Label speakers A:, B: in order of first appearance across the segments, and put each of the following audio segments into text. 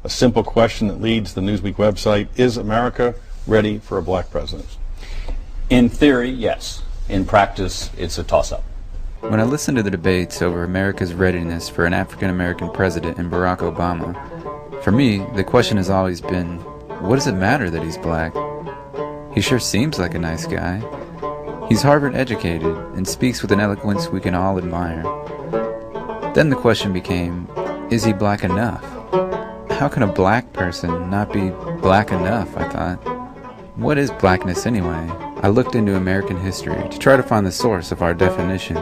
A: A simple question that leads the Newsweek website: is America ready for a black president?
B: In theory, yes. In practice, it's a toss-up.
C: When I listen to the debates over America's readiness for an African-American president in Barack Obama, for me, the question has always been, what does it matter that he's black? He sure seems like a nice guy. He's Harvard educated and speaks with an eloquence we can all admire. Then the question became, is he black enough? How can a black person not be black enough, I thought. What is blackness anyway? I looked into American history to try to find the source of our definition.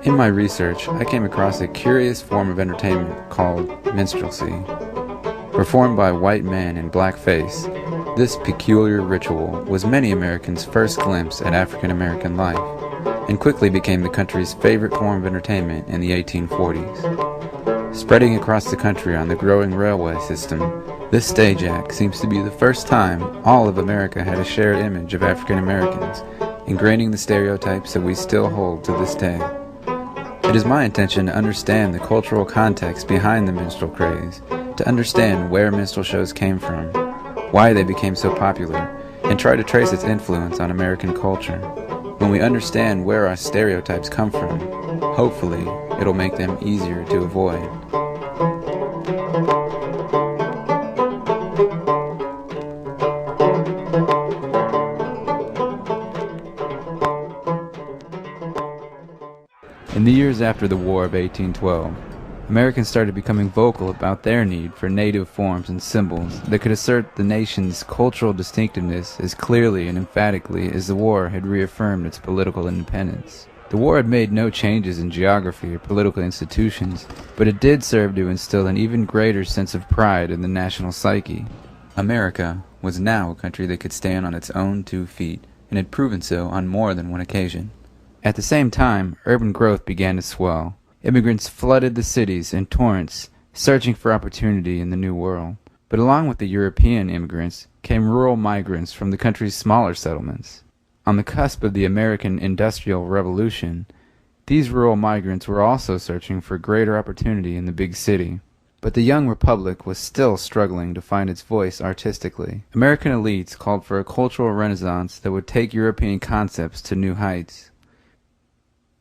C: In my research, I came across a curious form of entertainment called minstrelsy. Performed by white men in blackface, this peculiar ritual was many Americans' first glimpse at African American life, and quickly became the country's favorite form of entertainment in the 1840s. Spreading across the country on the growing railway system, this stage act seems to be the first time all of America had a shared image of African Americans, ingraining the stereotypes that we still hold to this day. It is my intention to understand the cultural context behind the minstrel craze, to understand where minstrel shows came from, why they became so popular, and try to trace its influence on American culture. When we understand where our stereotypes come from, hopefully it'll make them easier to avoid. In the years after the War of 1812, Americans started becoming vocal about their need for native forms and symbols that could assert the nation's cultural distinctiveness as clearly and emphatically as the war had reaffirmed its political independence. The war had made no changes in geography or political institutions, but it did serve to instill an even greater sense of pride in the national psyche. America was now a country that could stand on its own 2 feet, and had proven so on more than one occasion. At the same time, urban growth began to swell. Immigrants flooded the cities in torrents, searching for opportunity in the New World. But along with the European immigrants came rural migrants from the country's smaller settlements. On the cusp of the American Industrial Revolution, these rural migrants were also searching for greater opportunity in the big city. But the young republic was still struggling to find its voice artistically. American elites called for a cultural renaissance that would take European concepts to new heights.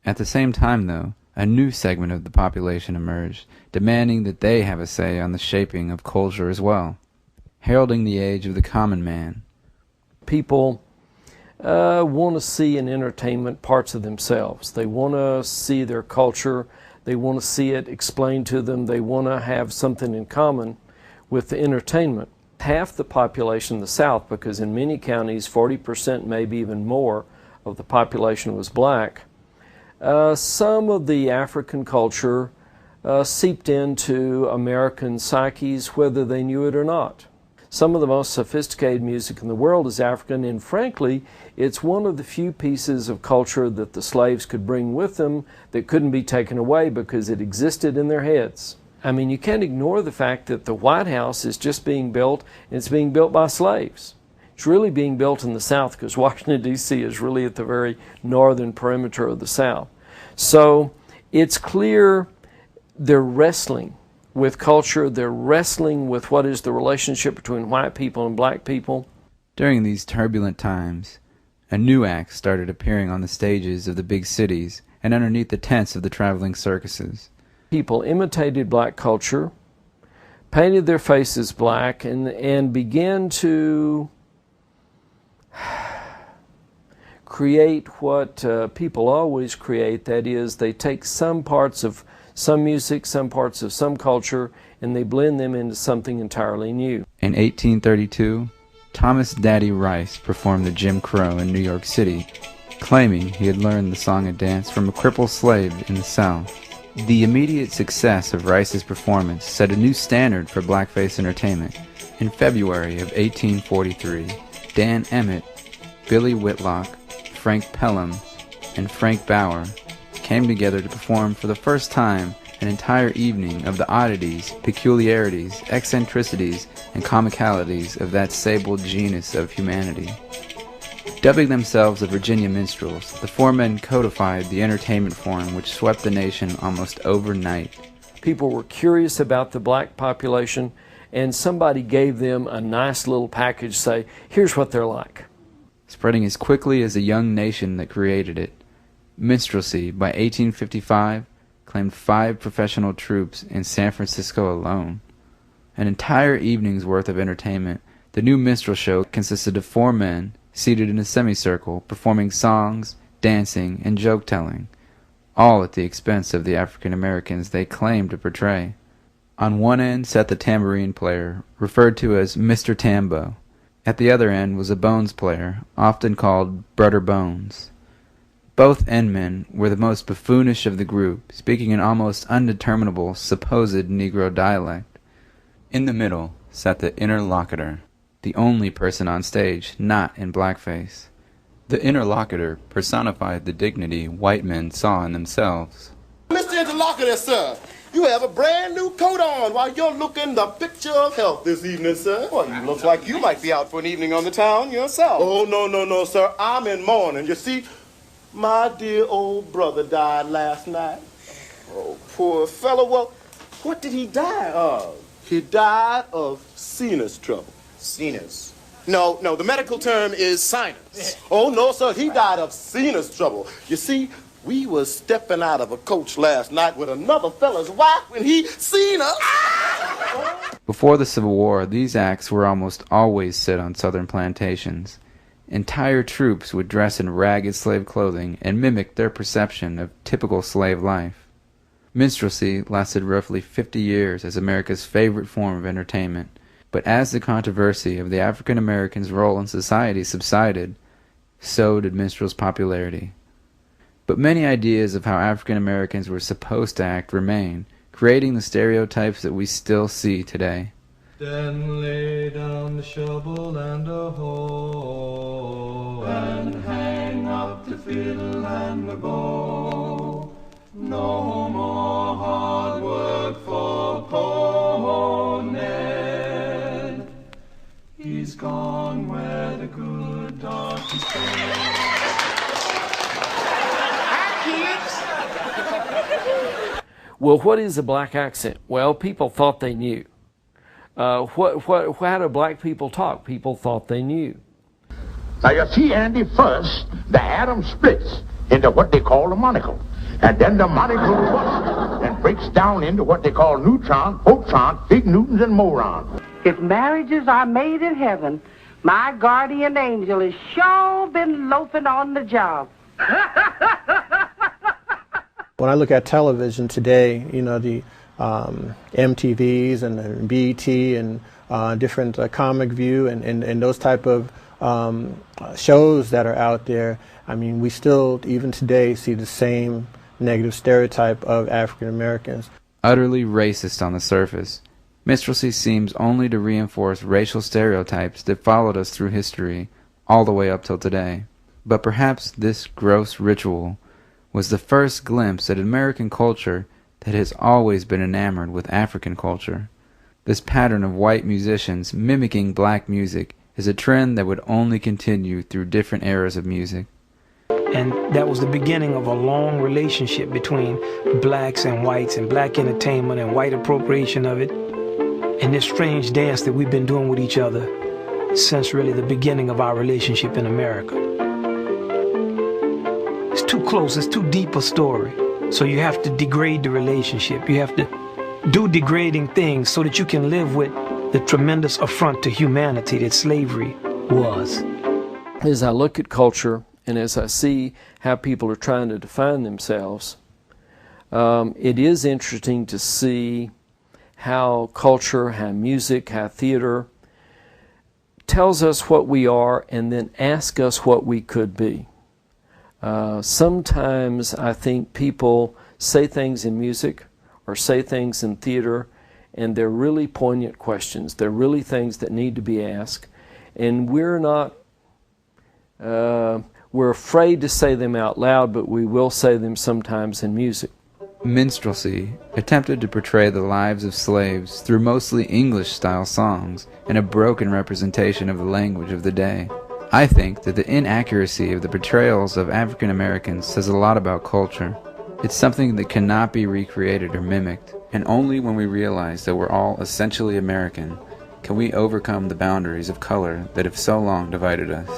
C: At the same time, though, a new segment of the population emerged, demanding that they have a say on the shaping of culture as well, heralding the age of the common man.
D: People want to see in entertainment parts of themselves. They want to see their culture. They want to see it explained to them. They want to have something in common with the entertainment. Half the population in the South, because in many counties 40%, maybe even more, of the population was black. Some of the African culture seeped into American psyches, whether they knew it or not. Some of the most sophisticated music in the world is African, and frankly, it's one of the few pieces of culture that the slaves could bring with them that couldn't be taken away because it existed in their heads. I mean, you can't ignore the fact that the White House is just being built, and it's being built by slaves. It's really being built in the South because Washington, D.C. is really at the very northern perimeter of the South. So it's clear they're wrestling with culture. They're wrestling with what is the relationship between white people and black people.
C: During these turbulent times, a new act started appearing on the stages of the big cities and underneath the tents of the traveling circuses.
D: People imitated black culture, painted their faces black, and began to create what people always create. That is, they take some parts of some music, some parts of some culture, and they blend them into something entirely new.
C: In 1832, Thomas Daddy Rice performed the Jim Crow in New York City, claiming he had learned the song and dance from a crippled slave in the South. The immediate success of Rice's performance set a new standard for blackface entertainment. In February of 1843, Dan Emmett, Billy Whitlock, Frank Pelham, and Frank Bauer came together to perform for the first time an entire evening of the oddities, peculiarities, eccentricities, and comicalities of that sable genus of humanity. Dubbing themselves the Virginia Minstrels, the four men codified the entertainment form which swept the nation almost overnight.
D: People were curious about the black population, and somebody gave them a nice little package, say, here's what they're like.
C: Spreading as quickly as the young nation that created it, minstrelsy by 1855 claimed 5 professional troupes in San Francisco alone. An entire evening's worth of entertainment, the new minstrel show consisted of 4 men seated in a semicircle performing songs, dancing, and joke-telling, all at the expense of the African Americans they claimed to portray. On one end sat the tambourine player, referred to as Mr. Tambo. At the other end was a bones player, often called Brudder Bones. Both endmen were the most buffoonish of the group, speaking an almost undeterminable supposed Negro dialect. In the middle sat the interlocutor, the only person on stage not in blackface. The interlocutor personified the dignity white men saw in themselves.
E: Mr. Interlocutor, sir, you have a brand new coat on while you're looking the picture of health this evening, sir.
F: Well, you look like you might be out for an evening on the town yourself.
E: Oh, no, sir. I'm in mourning. You see, my dear old brother died last night.
F: Oh, poor fellow. Well, what did he die of?
E: He died of sinus trouble.
F: Sinus. No, the medical term is sinus.
E: Oh, no, sir. He died of sinus trouble. You see, we was stepping out of a coach last night with another fella's wife when he seen us.
C: Before the Civil War, these acts were almost always set on southern plantations. Entire troops would dress in ragged slave clothing and mimic their perception of typical slave life. Minstrelsy lasted roughly 50 years as America's favorite form of entertainment, but as the controversy of the African Americans' role in society subsided, so did minstrel's popularity. But many ideas of how African Americans were supposed to act remain, creating the stereotypes that we still see today.
G: Then lay down the shovel and a hoe, and hang up the fiddle and the bow. No more hard work for poor Ned. He's gone where the good donkeys go.
D: Well, what is a black accent? Well, people thought they knew. How do black people talk? People thought they knew.
H: Now you see, Andy, first the atom splits into what they call a monocle. And then the monocle busts and breaks down into what they call neutron, photon, fig newtons, and morons.
I: If marriages are made in heaven, my guardian angel has sure been loafing on the job.
J: When I look at television today, you know, the MTVs and the BET and different Comic View and those type of shows that are out there, I mean, we still, even today, see the same negative stereotype of African Americans.
C: Utterly racist on the surface, minstrelsy seems only to reinforce racial stereotypes that followed us through history, all the way up till today. But perhaps this gross ritual was the first glimpse at American culture that has always been enamored with African culture. This pattern of white musicians mimicking black music is a trend that would only continue through different eras of music.
K: And that was the beginning of a long relationship between blacks and whites, and black entertainment and white appropriation of it, and this strange dance that we've been doing with each other since really the beginning of our relationship in America. It's too close, it's too deep a story. So you have to degrade the relationship. You have to do degrading things so that you can live with the tremendous affront to humanity that slavery was.
D: As I look at culture and as I see how people are trying to define themselves, it is interesting to see how culture, how music, how theater tells us what we are and then asks us what we could be. Sometimes I think people say things in music or say things in theater, and they're really poignant questions. They're really things that need to be asked, and we're afraid to say them out loud, but we will say them sometimes in music.
C: Minstrelsy attempted to portray the lives of slaves through mostly English-style songs and a broken representation of the language of the day. I think that the inaccuracy of the portrayals of African Americans says a lot about culture. It's something that cannot be recreated or mimicked, and only when we realize that we're all essentially American can we overcome the boundaries of color that have so long divided us.